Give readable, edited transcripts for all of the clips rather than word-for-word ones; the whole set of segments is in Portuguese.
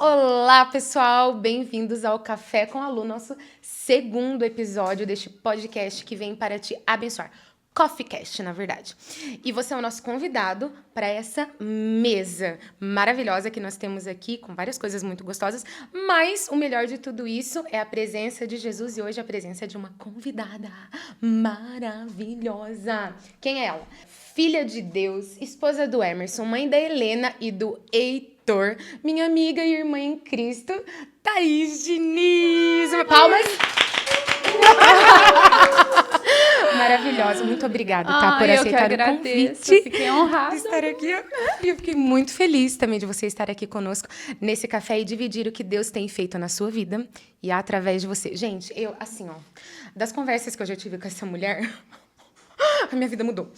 Olá, pessoal! Bem-vindos ao Café com a Lu, nosso segundo episódio deste podcast que vem para te abençoar. CoffeeCast, na verdade. E você é o nosso convidado para essa mesa maravilhosa que nós temos aqui, com várias coisas muito gostosas, mas o melhor de tudo isso é a presença de Jesus e hoje a presença de uma convidada maravilhosa. Quem é ela? Filha de Deus, esposa do Emerson, mãe da Helena e do Heitor, minha amiga e irmã em Cristo, Thaís Diniz. Palmas! Maravilhosa, muito obrigada, tá, por aceitar o convite. Eu fiquei honrada de estar aqui. E eu fiquei muito feliz também de você estar aqui conosco nesse café e dividir o que Deus tem feito na sua vida e através de você. Gente, eu, assim, ó, das conversas que eu já tive com essa mulher, a minha vida mudou.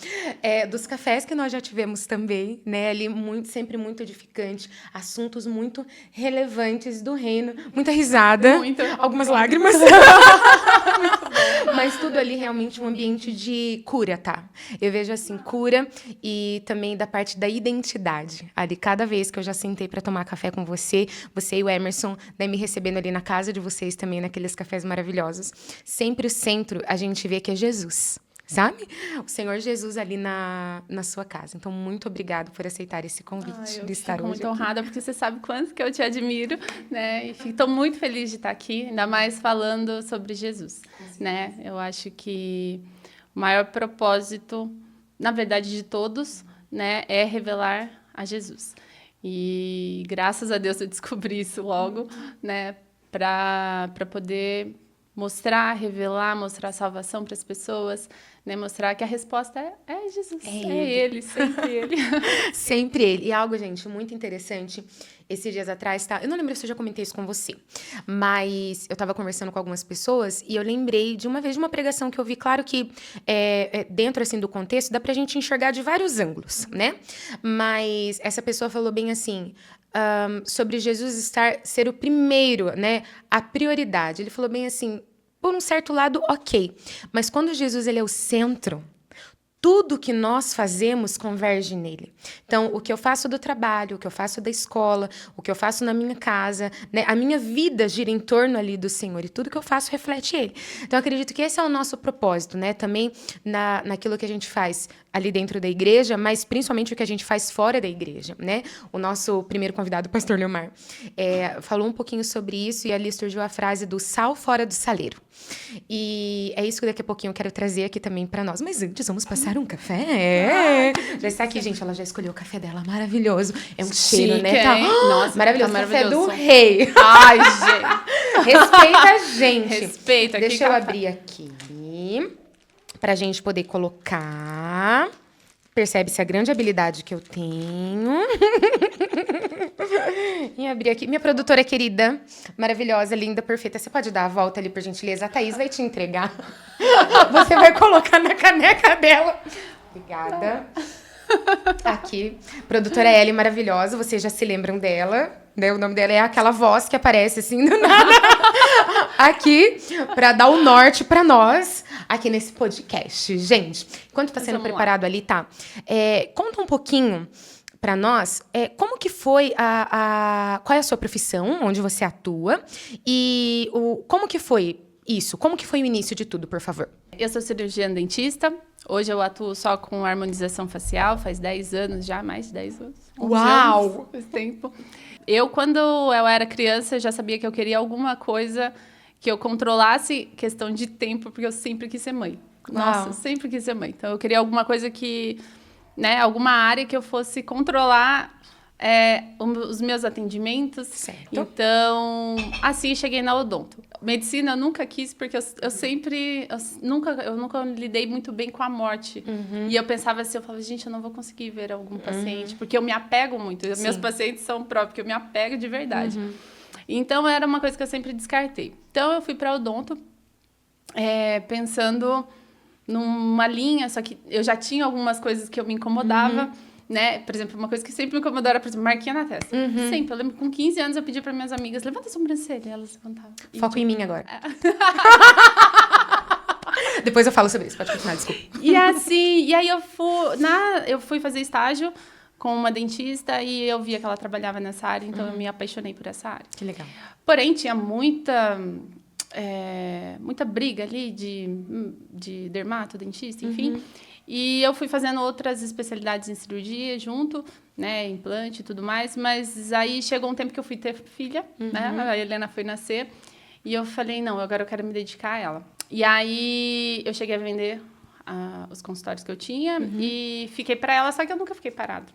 Dos cafés que nós já tivemos também, né? Ali sempre muito edificante, assuntos muito relevantes do reino, muita risada, algumas lágrimas. Mas tudo ali realmente um ambiente de cura, tá? Eu vejo assim, cura e também da parte da identidade. Ali, cada vez que eu já sentei para tomar café com você e o Emerson, né, me recebendo ali na casa de vocês também, naqueles cafés maravilhosos. Sempre o centro, a gente vê que é Jesus. Sabe? O Senhor Jesus ali na sua casa. Então, muito obrigada por aceitar esse convite de estar hoje muito aqui. Honrada, porque você sabe quanto que eu te admiro, né? E estou muito feliz de estar aqui, ainda mais falando sobre Jesus, né? Eu acho que o maior propósito, na verdade, de todos, né, é revelar a Jesus. E graças a Deus eu descobri isso logo, né, para poder mostrar, revelar, mostrar a salvação para as pessoas, né? Mostrar que a resposta é Jesus. É ele, sempre ele. Sempre ele. E algo, gente, muito interessante. Esses dias atrás, tá? Eu não lembro se eu já comentei isso com você, mas eu tava conversando com algumas pessoas e eu lembrei de uma vez de uma pregação que eu vi. Claro que dentro, assim, do contexto, dá pra gente enxergar de vários ângulos, né? Mas essa pessoa falou bem assim... sobre Jesus ser o primeiro, né? A prioridade. Ele falou bem assim, por um certo lado, ok. Mas quando Jesus ele é o centro, tudo que nós fazemos converge nele. Então, o que eu faço do trabalho, o que eu faço da escola, o que eu faço na minha casa, né? A minha vida gira em torno ali do Senhor e tudo que eu faço reflete ele. Então, eu acredito que esse é o nosso propósito, né? Também naquilo que a gente faz ali dentro da igreja, mas principalmente o que a gente faz fora da igreja, né? O nosso primeiro convidado, o pastor Leomar, falou um pouquinho sobre isso e ali surgiu a frase do sal fora do saleiro. E é isso que daqui a pouquinho eu quero trazer aqui também para nós. Mas antes, vamos passar um café? Já está aqui, gente. Ela já escolheu o café dela. Maravilhoso. É um cheiro, né? Tá... Nossa, maravilhoso. Tá café maravilhoso. do rei. Ai, gente. Respeita a gente. Respeita. Deixa eu abrir aqui pra gente poder colocar. Percebe-se a grande habilidade que eu tenho. E abrir aqui. Minha produtora querida, maravilhosa, linda, perfeita. Você pode dar a volta ali, por gentileza? A Thaís vai te entregar. Você vai colocar na caneca dela. Obrigada. Aqui, produtora Ellie, maravilhosa. Vocês já se lembram dela, né? O nome dela é aquela voz que aparece assim do nada. Aqui, para dar o norte para nós, aqui nesse podcast. Gente, enquanto tá sendo preparado ali, tá? Conta um pouquinho para nós, como que foi qual é a sua profissão, onde você atua, e como que foi isso? Como que foi o início de tudo, por favor? Eu sou cirurgiã dentista. Hoje eu atuo só com harmonização facial, faz 10 anos já, mais de 10 anos. Uau! Anos, faz tempo. Quando eu era criança, já sabia que eu queria alguma coisa que eu controlasse questão de tempo, porque eu sempre quis ser mãe. Nossa, eu sempre quis ser mãe. Então, eu queria alguma coisa que, né, alguma área que eu fosse controlar os meus atendimentos. Certo. Então, assim, cheguei na odonto. Medicina eu nunca quis, porque eu nunca lidei muito bem com a morte. Uhum. E eu pensava assim, eu falava, gente, eu não vou conseguir ver algum paciente, porque eu me apego muito. Sim. Meus pacientes são próprios, porque eu me apego de verdade. Uhum. Então, era uma coisa que eu sempre descartei. Então, eu fui para odonto, pensando numa linha, só que eu já tinha algumas coisas que eu me incomodava, né? Por exemplo, uma coisa que sempre me incomodou era, por exemplo, marquinha na testa. Sempre. Eu lembro que com 15 anos eu pedi para minhas amigas, levanta a sobrancelha. E elas levantavam. Foco em mim agora. Depois eu falo sobre isso, pode continuar, desculpa. E assim, e aí eu fui fazer estágio com uma dentista e eu via que ela trabalhava nessa área, então eu me apaixonei por essa área. Que legal. Porém, tinha muita briga ali de dermato, dentista, enfim. E eu fui fazendo outras especialidades em cirurgia junto, né, implante e tudo mais, mas aí chegou um tempo que eu fui ter filha, né, a Helena foi nascer, e eu falei, não, agora eu quero me dedicar a ela. E aí eu cheguei a vender os consultórios que eu tinha e fiquei para ela, só que eu nunca fiquei parada.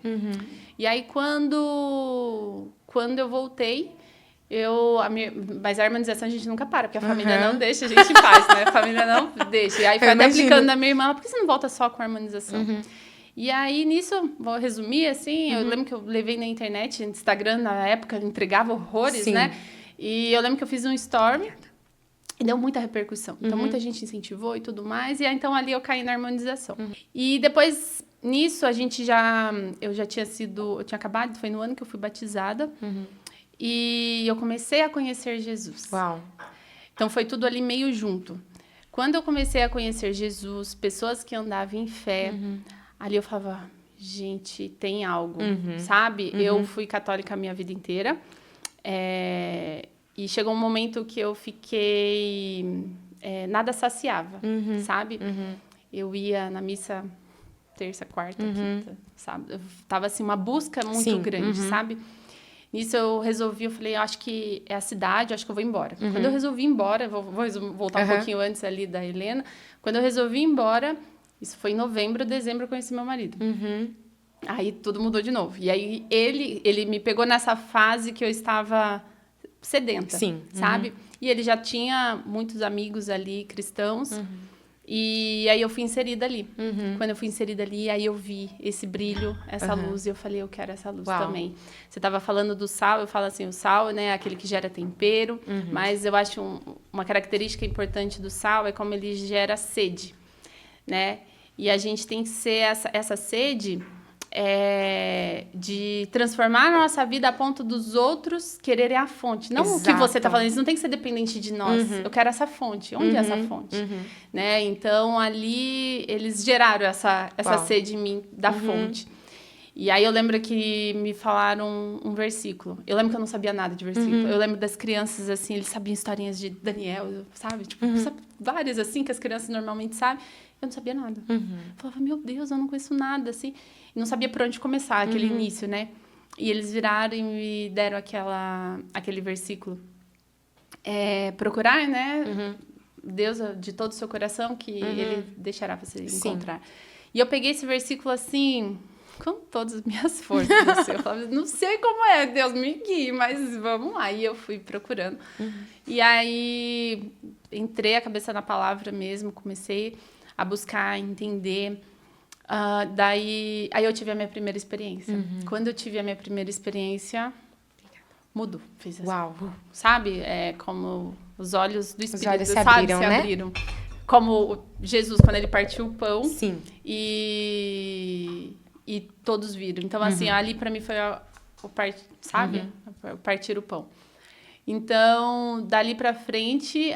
E aí quando eu voltei, mas a harmonização a gente nunca para, porque a família não deixa a gente em paz, né? A família não deixa. E aí foi até aplicando na minha irmã, por que você não volta só com a harmonização? E aí, nisso, vou resumir, assim, eu lembro que eu levei na internet, no Instagram, na época, entregava horrores, né? E eu lembro que eu fiz um story e deu muita repercussão. Então, muita gente incentivou e tudo mais. E aí, então, ali eu caí na harmonização. E depois, nisso, eu tinha acabado, foi no ano que eu fui batizada. E eu comecei a conhecer Jesus. Uau. Então, foi tudo ali meio junto. Quando eu comecei a conhecer Jesus, pessoas que andavam em fé, ali eu falava, gente, tem algo, sabe? Eu fui católica a minha vida inteira. E chegou um momento que eu fiquei... nada saciava, sabe? Eu ia na missa terça, quarta, quinta, sabe? Tava, assim, uma busca muito grande, sabe? Nisso eu falei, eu acho que é a cidade, eu acho que eu vou embora. Quando eu resolvi ir embora, vou voltar um pouquinho antes ali da Helena. Quando eu resolvi ir embora, isso foi em novembro, dezembro eu conheci meu marido. Aí tudo mudou de novo. E aí ele me pegou nessa fase que eu estava sedenta, sabe? E ele já tinha muitos amigos ali, cristãos. E aí eu fui inserida ali. Quando eu fui inserida ali, aí eu vi esse brilho, essa luz, e eu falei, eu quero essa luz também. Você estava falando do sal, eu falo assim, o sal, né, é aquele que gera tempero, mas eu acho uma característica importante do sal é como ele gera sede, né? E a gente tem que ser essa sede de transformar a nossa vida a ponto dos outros quererem a fonte. Não o que você está falando, isso não tem que ser dependente de nós. Eu quero essa fonte. Onde é essa fonte? Né? Então, ali, eles geraram essa sede em mim da fonte. E aí, eu lembro que me falaram um versículo. Eu lembro que eu não sabia nada de versículo. Eu lembro das crianças, assim, eles sabiam historinhas de Daniel, sabe? Tipo, várias, assim, que as crianças normalmente sabem. Eu não sabia nada. Eu falava, meu Deus, eu não conheço nada, assim. Não sabia por onde começar, aquele início, né? E eles viraram e me deram aquele versículo. Procurar, né? Deus de todo o seu coração, que Ele deixará você encontrar. E eu peguei esse versículo, assim, com todas as minhas forças. Assim. Eu falava, não sei como é, Deus me guie, mas vamos lá. E eu fui procurando. E aí, entrei a cabeça na palavra mesmo, comecei a buscar, entender... aí eu tive a minha primeira experiência. Quando eu tive a minha primeira experiência, mudou. Fez assim, uau. Sabe? Como os olhos do Espírito, olhos se sabe? abriram, Se né? abriram. Como Jesus, quando ele partiu o pão. Sim. E todos viram. Então, assim, ali pra mim foi sabe? O partir o pão. Então, dali pra frente,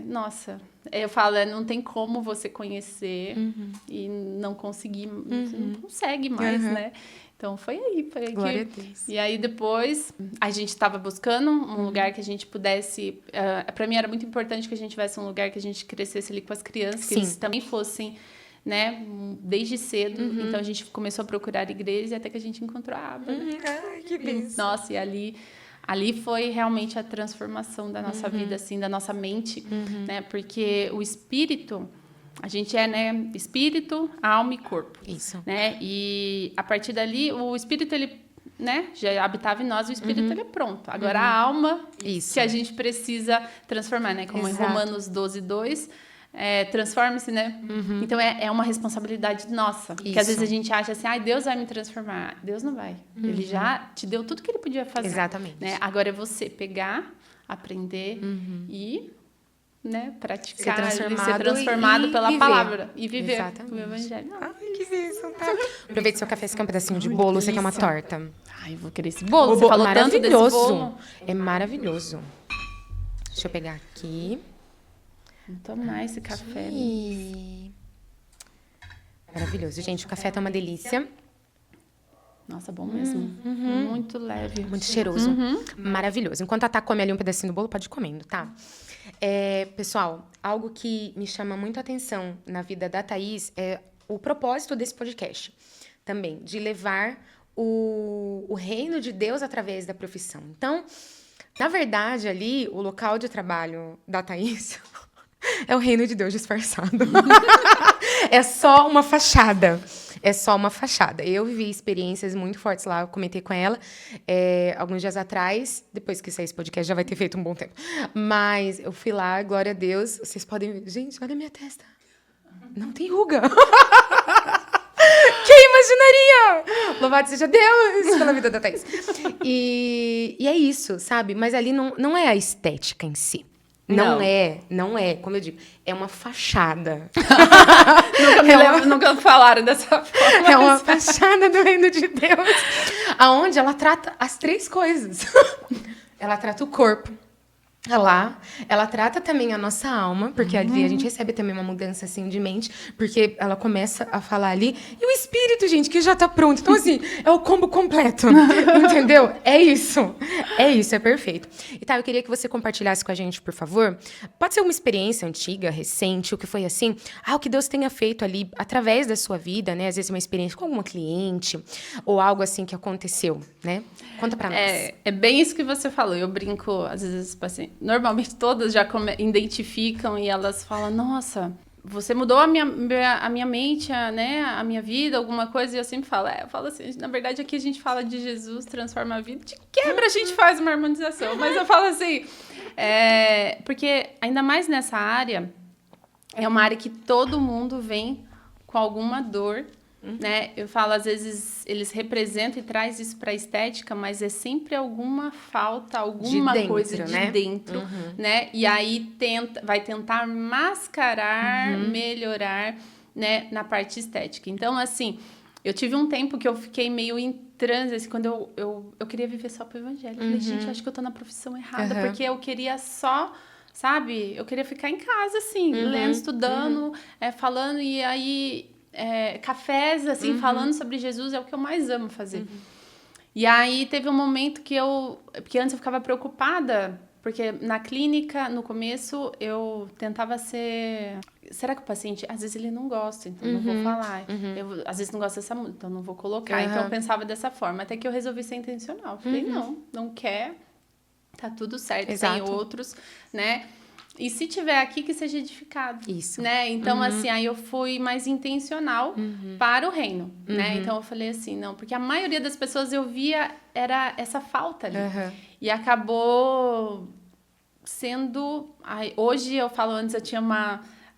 nossa... Eu falo, não tem como você conhecer e não conseguir, você não consegue mais, né? Então, foi aí. Glória a Deus. E aí, depois, a gente estava buscando um lugar que a gente pudesse... para mim, era muito importante que a gente tivesse um lugar que a gente crescesse ali com as crianças, que eles também fossem, né, desde cedo. Então, a gente começou a procurar igrejas até que a gente encontrou a Aba. Ai, que bênção. Nossa, e ali foi realmente a transformação da nossa vida, assim, da nossa mente, né? Porque o espírito, a gente né? Espírito, alma e corpo. Isso. Né? E a partir dali, o espírito, ele, né? Já habitava em nós, o espírito, ele é pronto. Agora, a alma, que a gente precisa transformar, né? Como em Romanos 12:2, transforme-se, né? Então, é uma responsabilidade nossa. Porque às vezes a gente acha assim, Deus vai me transformar. Deus não vai. Ele já te deu tudo que ele podia fazer. Exatamente. Né? Agora é você pegar, aprender e, né, praticar, ser transformado pela viver. Palavra. E viver o Evangelho. Ai, que bênção, tá? Aproveita seu café, você quer um pedacinho de bolo, você quer uma torta? Ai, eu vou querer esse bolo. Você falou tanto desse bolo. É maravilhoso. Deixa eu pegar aqui. Vou tomar esse café. Maravilhoso. Gente, o café tá uma delícia. Nossa, bom mesmo. Muito leve. Muito cheiroso. Maravilhoso. Enquanto a Tá come ali um pedacinho do bolo, pode ir comendo, tá? Pessoal, algo que me chama muito a atenção na vida da Thaís é o propósito desse podcast também, de levar o reino de Deus através da profissão. Então, na verdade, ali, o local de trabalho da Thaís é o reino de Deus disfarçado. É só uma fachada. É só uma fachada. Eu vivi experiências muito fortes lá, eu comentei com ela alguns dias atrás, depois que sair esse podcast já vai ter feito um bom tempo. Mas eu fui lá, glória a Deus, vocês podem ver. Gente, olha a minha testa. Não tem ruga. Quem imaginaria? Louvado seja Deus pela vida da Thaís. E é isso, sabe? Mas ali não é a estética em si. Não é, como eu digo, é uma fachada. Nunca falaram dessa forma. É uma fachada do reino de Deus, aonde ela trata as 3 coisas. Ela trata o corpo, ela trata também a nossa alma, porque ali a gente recebe também uma mudança assim de mente, porque ela começa a falar ali, e o espírito, gente, que já tá pronto. Então, assim, é o combo completo, entendeu? É isso, é perfeito. E tá, eu queria que você compartilhasse com a gente, por favor. Pode ser uma experiência antiga, recente, o que foi assim, o que Deus tenha feito ali através da sua vida, né? Às vezes uma experiência com alguma cliente, ou algo assim que aconteceu, né? Conta pra nós. É bem isso que você falou. Eu brinco, às vezes, pacientes. Normalmente todas já identificam e elas falam, nossa, você mudou a minha mente, né, a minha vida, alguma coisa, e eu sempre falo, eu falo assim, na verdade aqui a gente fala de Jesus, transforma a vida, de quebra a gente faz uma harmonização, mas eu falo assim, porque ainda mais nessa área, é uma área que todo mundo vem com alguma dor, né? Eu falo, às vezes, eles representam e traz isso para a estética, mas é sempre alguma falta, alguma coisa de dentro, né? E aí vai tentar mascarar, melhorar, né, na parte estética. Então, assim, eu tive um tempo que eu fiquei meio em transe, assim, quando eu queria viver só pro evangelho. Eu falei, gente, eu acho que eu tô na profissão errada, porque eu queria só... Sabe? Eu queria ficar em casa, assim, lendo, estudando, falando, e aí... cafés, assim, falando sobre Jesus é o que eu mais amo fazer. E aí teve um momento porque antes eu ficava preocupada, porque na clínica, no começo, eu tentava ser... Será que o paciente, às vezes ele não gosta, então não vou falar. Eu, às vezes não gosta dessa música, então não vou colocar. Então eu pensava dessa forma, até que eu resolvi ser intencional. Falei, não quer, tá tudo certo, tem outros, né? E se tiver aqui, que seja edificado. Isso. Né? Então, assim, aí eu fui mais intencional para o reino, né? Então, eu falei assim, não, porque a maioria das pessoas eu via era essa falta ali. E acabou sendo... hoje, eu falo, antes eu tinha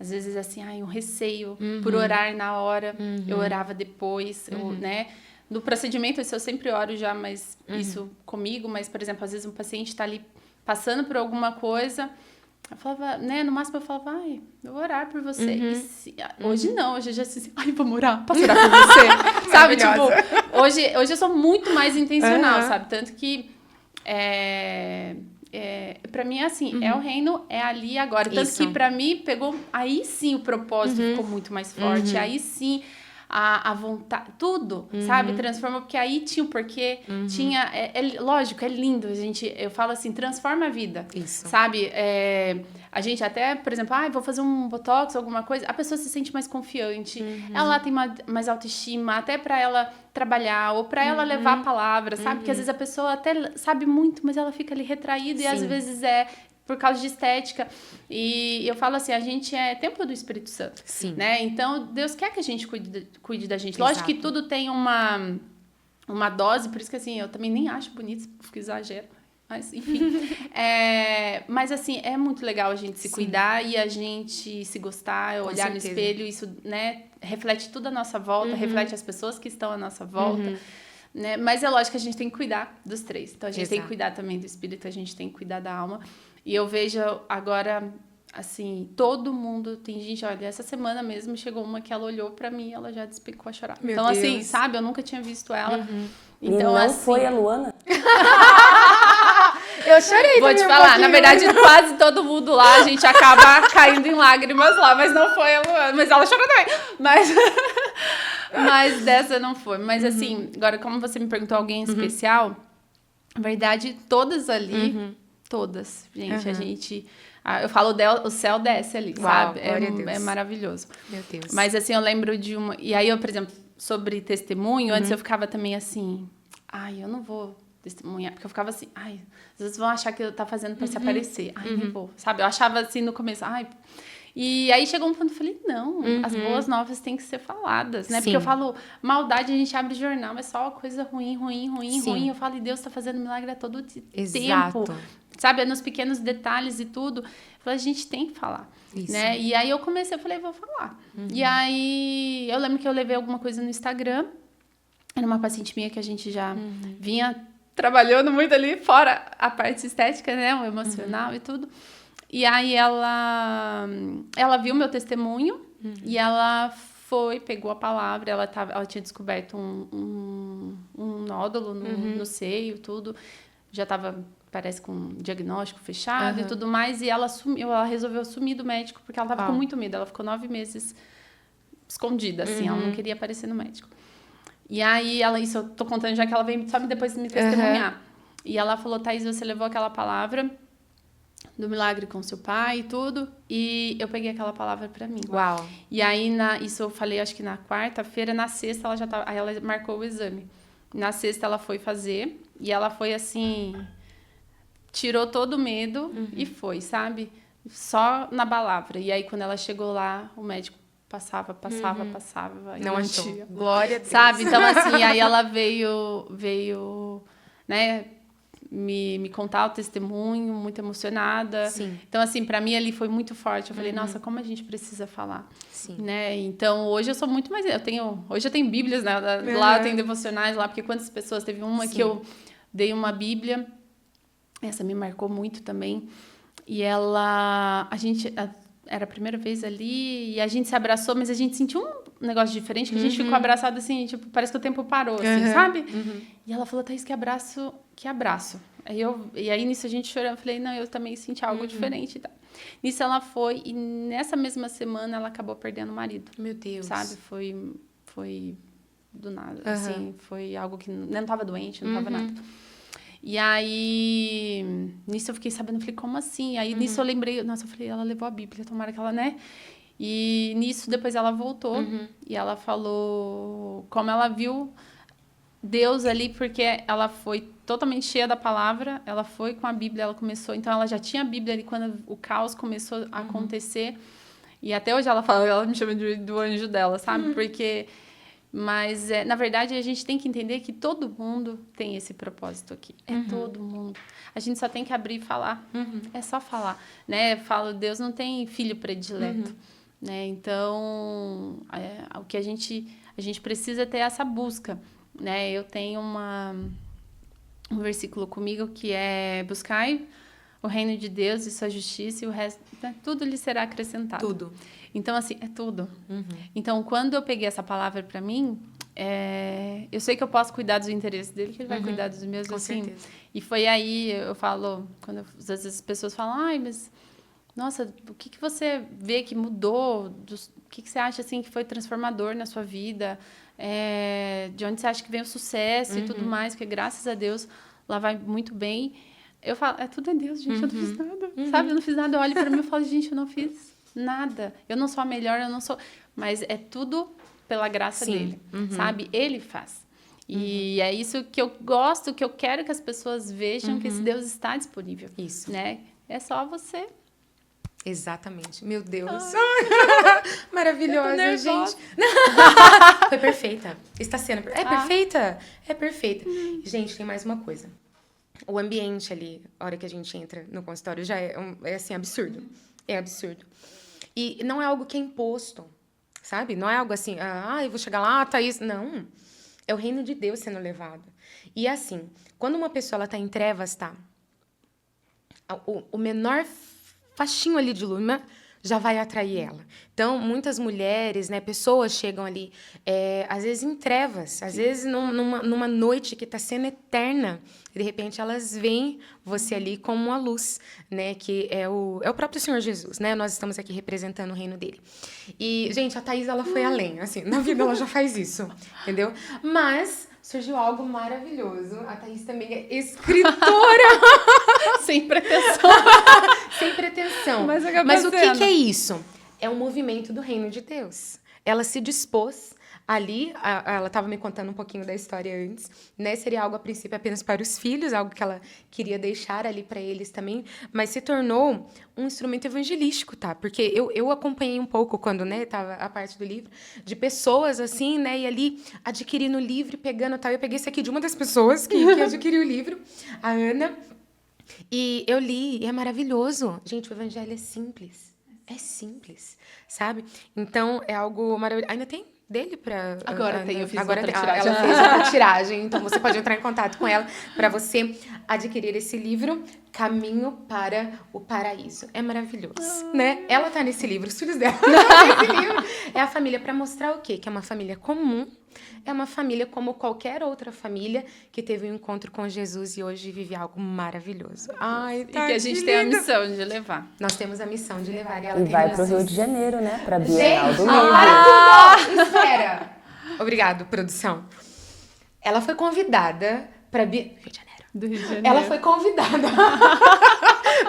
às vezes, assim, um receio por orar na hora. Eu orava depois, né? No procedimento, isso eu sempre oro já, mas isso comigo. Mas, por exemplo, às vezes um paciente está ali passando por alguma coisa... Eu falava, né, no máximo eu falava, eu vou orar por você. Hoje não, hoje eu já assim, posso orar por você. Sabe, tipo, hoje eu sou muito mais intencional, sabe? Tanto que, pra mim é assim, é o reino, é ali agora. Tanto que pra mim pegou, aí sim o propósito ficou muito mais forte, aí sim... A vontade, tudo, sabe? Transforma, porque aí tinha o porquê, tinha... lógico, é lindo, eu falo assim, transforma a vida, sabe? A gente até, por exemplo, vou fazer um botox, alguma coisa, a pessoa se sente mais confiante, ela tem mais autoestima, até pra ela trabalhar, ou pra ela levar a palavra, sabe? Porque às vezes a pessoa até sabe muito, mas ela fica ali retraída, e às vezes por causa de estética. E eu falo assim, a gente é templo do Espírito Santo. Sim. Né? Então, Deus quer que a gente cuide da gente. Lógico que tudo tem uma dose, por isso que assim, eu também nem acho bonito, porque exagero. Mas, enfim. Mas, assim, é muito legal a gente se cuidar e a gente se gostar, olhar no espelho. Isso, né, reflete tudo à nossa volta, reflete as pessoas que estão à nossa volta. Né? Mas é lógico que a gente tem que cuidar dos 3. Então, a gente tem que cuidar também do espírito, a gente tem que cuidar da alma. E eu vejo agora, assim, todo mundo... Tem gente, olha, essa semana mesmo chegou uma que ela olhou pra mim e ela já despicou a chorar. Então, assim, sabe? Eu nunca tinha visto ela. Então, e não assim... foi a Luana? Eu chorei. Vou te falar, na verdade, quase todo mundo lá, a gente acaba caindo em lágrimas lá, mas não foi a Luana. Mas ela chorou também. Mas dessa não foi. Mas assim, agora como você me perguntou alguém especial, na verdade, todas ali, todas, gente, a gente... Eu falo, o céu desce ali, Uau, sabe? glória a Deus. É maravilhoso. Meu Deus. Mas assim, eu lembro de uma... E aí eu, por exemplo, sobre testemunho, antes eu ficava também assim... Ai, eu não vou testemunhar. Porque eu ficava assim... Ai, às vezes vão achar que eu tá fazendo pra se aparecer. Ai, nem vou. Sabe? Eu achava assim no começo... Ai... E aí chegou um ponto que eu falei, não, as boas novas têm que ser faladas, né? Sim. Porque eu falo, maldade, a gente abre jornal, é só coisa ruim, ruim, ruim, Sim. ruim. Eu falo, e Deus tá fazendo milagre a todo Exato. tempo. Sabe? É nos pequenos detalhes e tudo. Eu falei, a gente tem que falar, Isso. né? E aí eu comecei, eu falei, vou falar. E aí, eu lembro que eu levei alguma coisa no Instagram. Era uma paciente minha que a gente já vinha trabalhando muito ali, fora a parte estética, né? O emocional e tudo. E aí ela viu meu testemunho e ela pegou a palavra, ela tinha descoberto um nódulo no seio, tudo. Já estava, parece, com um diagnóstico fechado e tudo mais. E ela resolveu sumir do médico, porque ela estava com muito medo. Ela ficou 9 meses escondida, assim, ela não queria aparecer no médico. E aí, isso eu tô contando já que ela veio só depois me testemunhar. E ela falou, Thaís, você levou aquela palavra do milagre com seu pai e tudo, e eu peguei aquela palavra pra mim. Uau. E aí, isso eu falei, acho que na quarta-feira, na sexta ela já tava, aí ela marcou o exame. Na sexta ela foi fazer, e ela foi assim, tirou todo o medo e foi, sabe? Só na palavra. E aí, quando ela chegou lá, o médico passava. E Não achou. tinha. Glória a Deus. Sabe? Então, assim, aí ela veio, né, me contar o testemunho, muito emocionada. Sim. Então, assim, pra mim ali foi muito forte. Eu falei, nossa, como a gente precisa falar. Sim. Né? Então, hoje eu sou muito mais... Hoje eu tenho bíblias, né? Lá eu tenho devocionais lá, porque quantas pessoas... Teve uma que eu dei uma bíblia, essa me marcou muito também. E era a primeira vez ali, e a gente se abraçou, mas a gente sentiu um negócio diferente, que a gente ficou abraçado assim, tipo, parece que o tempo parou, assim, sabe? E ela falou, Thaís, que abraço. E aí nisso a gente chorou, eu falei, não, eu também senti algo diferente e tal. Nisso ela foi, e nessa mesma semana ela acabou perdendo o marido. Meu Deus. Sabe? Foi do nada, assim, foi algo que não tava doente, não tava nada. E aí, nisso eu fiquei sabendo, falei, como assim? Aí nisso eu lembrei, nossa, eu falei, ela levou a Bíblia, tomara que ela, né? E nisso depois ela voltou e ela falou como ela viu Deus ali, porque ela foi totalmente cheia da palavra, ela foi com a Bíblia, ela começou, então ela já tinha a Bíblia ali quando o caos começou a acontecer. E até hoje ela me chama do anjo dela, sabe? Porque... Mas, na verdade, a gente tem que entender que todo mundo tem esse propósito aqui. É todo mundo. A gente só tem que abrir e falar. É só falar. Né? Falo, Deus não tem filho predileto. Né? Então, o que a gente precisa ter essa busca. Né? Eu tenho um versículo comigo que é: buscai o reino de Deus e sua justiça, e o resto, né? Tudo lhe será acrescentado. Tudo. Então, assim, é tudo. Então, quando eu peguei essa palavra para mim, eu sei que eu posso cuidar dos interesses dele, que ele vai cuidar dos meus, Com assim. certeza. E foi aí, eu falo, às vezes as pessoas falam, ai, mas, nossa, o que você vê que mudou? O que você acha, assim, que foi transformador na sua vida? De onde você acha que vem o sucesso e tudo mais? Porque, graças a Deus, lá vai muito bem. Eu falo, tudo é Deus, gente, eu não fiz nada, sabe? Eu não fiz nada. Eu olho para mim e falo, gente, eu não fiz nada. Eu não sou a melhor, eu não sou... Mas é tudo pela graça dele, sabe? Ele faz. E é isso que eu gosto, que eu quero que as pessoas vejam, que esse Deus está disponível. Isso. Né? É só você. Exatamente. Meu Deus. Maravilhosa, nervosa. gente. Foi perfeita. Está sendo... É perfeita? É perfeita. Gente, tem mais uma coisa. O ambiente ali, a hora que a gente entra no consultório, já é assim, absurdo. É absurdo. E não é algo que é imposto, sabe? Não é algo assim, eu vou chegar lá, Thaís... Não. É o reino de Deus sendo levado. E assim, quando uma pessoa ela tá em trevas, tá? O menor faixinho ali de luz, já vai atrair ela. Então, muitas mulheres, né, pessoas chegam ali, às vezes em trevas, às vezes numa noite que está sendo eterna, de repente elas veem você ali como uma luz, né, que é o próprio Senhor Jesus, né? Nós estamos aqui representando o reino dele. E, gente, a Thaís, ela foi além, assim, na vida ela já faz isso, entendeu? Mas surgiu algo maravilhoso. A Thaís também é escritora. Sem pretensão. Sem pretensão. Mas o que é isso? É um movimento do reino de Deus. Ela se dispôs ali, ela estava me contando um pouquinho da história antes, né? Seria algo a princípio apenas para os filhos, algo que ela queria deixar ali para eles também, mas se tornou um instrumento evangelístico, tá? Porque eu acompanhei um pouco quando, né, tava a parte do livro, de pessoas assim, né, e ali adquirindo o livro, pegando tal. Eu peguei esse aqui de uma das pessoas que adquiriu o livro, a Ana, e eu li, e é maravilhoso. Gente, o evangelho é simples. É simples, sabe? Então, é algo maravilhoso. Ainda tem dele para... Agora tem, eu fiz agora outra tem, tiragem. ela fez outra tiragem, então você pode entrar em contato com ela para você adquirir esse livro, Caminho para o Paraíso. É maravilhoso, né? Ela tá nesse livro, os filhos dela estão nesse livro. É a família para mostrar o quê? Que é uma família comum, é uma família como qualquer outra família que teve um encontro com Jesus e hoje vive algo maravilhoso. Ai, tá, e que a gente tem a missão de levar. Nós temos a missão de levar. Ela E tem vai pro missão. Rio de Janeiro, né? Pra Bienal do Gente, Livro. para tudo! Espera! Obrigado, produção. Ela foi convidada para Rio de Janeiro. Do Rio de Janeiro. Ela foi convidada.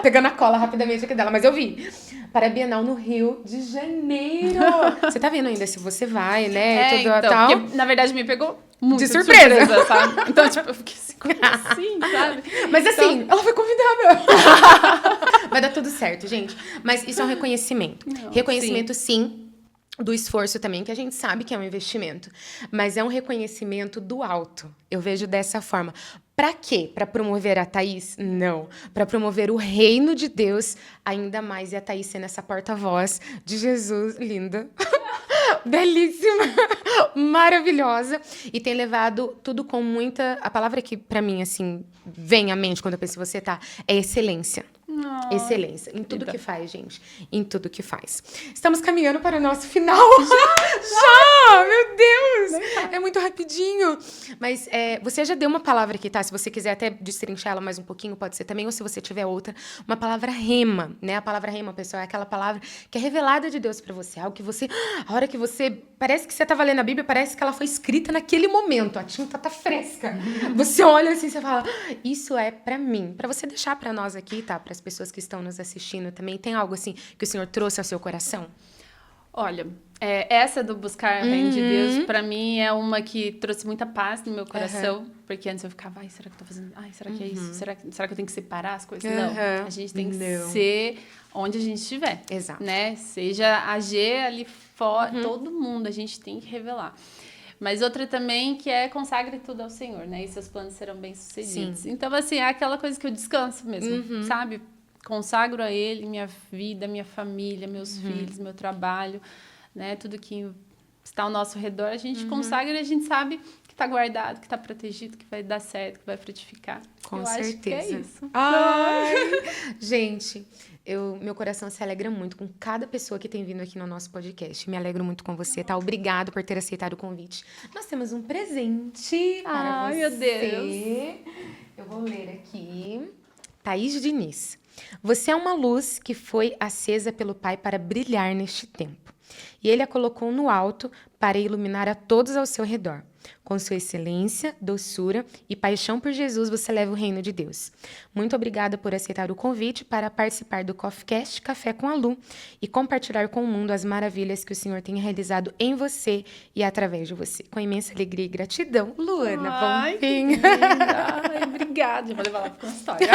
Pegando a cola rapidamente aqui dela, mas eu vi. Para a Bienal no Rio de Janeiro. Você tá vendo ainda se você vai, né? Tudo então, tal. porque, na verdade, me pegou muito De surpresa. sabe? Então, tipo, eu fiquei assim, como assim, sabe? Mas assim, ela foi convidada. Vai dar tudo certo, gente. Mas isso é um reconhecimento. Não, Reconhecimento, sim, do esforço também, que a gente sabe que é um investimento. Mas é um reconhecimento do alto. Eu vejo dessa forma. Pra quê? Pra promover a Thaís? Não. Pra promover o reino de Deus ainda mais. E a Thaís sendo essa porta-voz de Jesus, linda. Belíssima, maravilhosa, e tem levado tudo com muita... A palavra que, pra mim, assim, vem à mente quando eu penso em você, tá? É excelência. Não. Excelência. Em tudo Então. que faz, gente. Em tudo que faz. Estamos caminhando para o nosso final. Já! Meu Deus! É muito rapidinho. Mas você já deu uma palavra aqui, tá? Se você quiser até destrinchar ela mais um pouquinho, pode ser também. Ou se você tiver outra, uma palavra rema, né? A palavra rema, pessoal, é aquela palavra que é revelada de Deus para você. Algo que você... A hora que você... Parece que você tá lendo a Bíblia, parece que ela foi escrita naquele momento. A tinta tá fresca. Você olha assim, você fala... Isso é para mim. Para você deixar para nós aqui, tá? Para as pessoas que estão nos assistindo também. Tem algo assim que o Senhor trouxe ao seu coração? Olha, essa do buscar o reino de Deus, pra mim, é uma que trouxe muita paz no meu coração. Porque antes eu ficava, ai, será que eu tô fazendo... Ai, será que é isso? Será que eu tenho que separar as coisas? Não, a gente tem que ser onde a gente estiver. Exato. Né? Seja a G ali fora, todo mundo, a gente tem que revelar. Mas outra também que é consagre tudo ao Senhor, né? E seus planos serão bem-sucedidos. Sim. Então, assim, é aquela coisa que eu descanso mesmo, sabe? Consagro a Ele minha vida, minha família, meus filhos, meu trabalho, né? Tudo que está ao nosso redor, a gente consagra e a gente sabe que está guardado, que está protegido, que vai dar certo, que vai frutificar. Com eu certeza. acho que é isso. Ai, gente, meu coração se alegra muito com cada pessoa que tem vindo aqui no nosso podcast. Me alegro muito com você, tá? Obrigado por ter aceitado o convite. Nós temos um presente para Ai, você. meu Deus. Eu vou ler aqui. Thaís Diniz. Você é uma luz que foi acesa pelo Pai para brilhar neste tempo. E Ele a colocou no alto para iluminar a todos ao seu redor. Com sua excelência, doçura e paixão por Jesus, você leva o reino de Deus. Muito obrigada por aceitar o convite para participar do CoffeeCast Café com a Lu e compartilhar com o mundo as maravilhas que o Senhor tem realizado em você e através de você. Com imensa alegria e gratidão, Luana Ai, que Bonfim. linda. Ai, obrigada. Já vou levar lá para a história.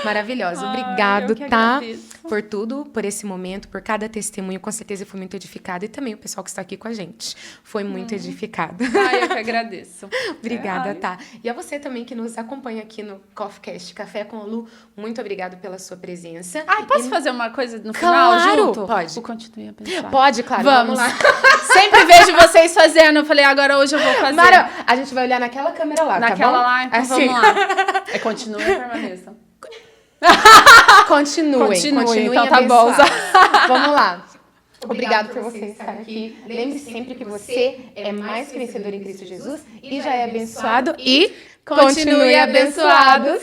Maravilhosa. Ai, Obrigado, eu que tá? agradeço. Por tudo, por esse momento, por cada testemunho. Com certeza foi muito edificada. E também o pessoal que está aqui com a gente. Foi muito edificado. Ai, eu que agradeço. Obrigada, Ai. tá? E a você também que nos acompanha aqui no CoffeeCast Café com a Lu, muito obrigado pela sua presença. Ai, posso E- fazer uma coisa no final Claro, junto? pode. O continue abençoado. Pode, claro. Vamos. lá. Sempre vejo vocês fazendo. Eu falei, agora hoje eu vou fazer. Mara, a gente vai olhar naquela câmera lá, Naquela tá bom? lá, então Assim. vamos lá. Continue e permaneça. Continuem então tá bom. abençoados. Vamos lá. Obrigado por você estar aqui. Lembre-se sempre que você é mais que vencedor em Cristo Jesus e já é abençoado e continue abençoados.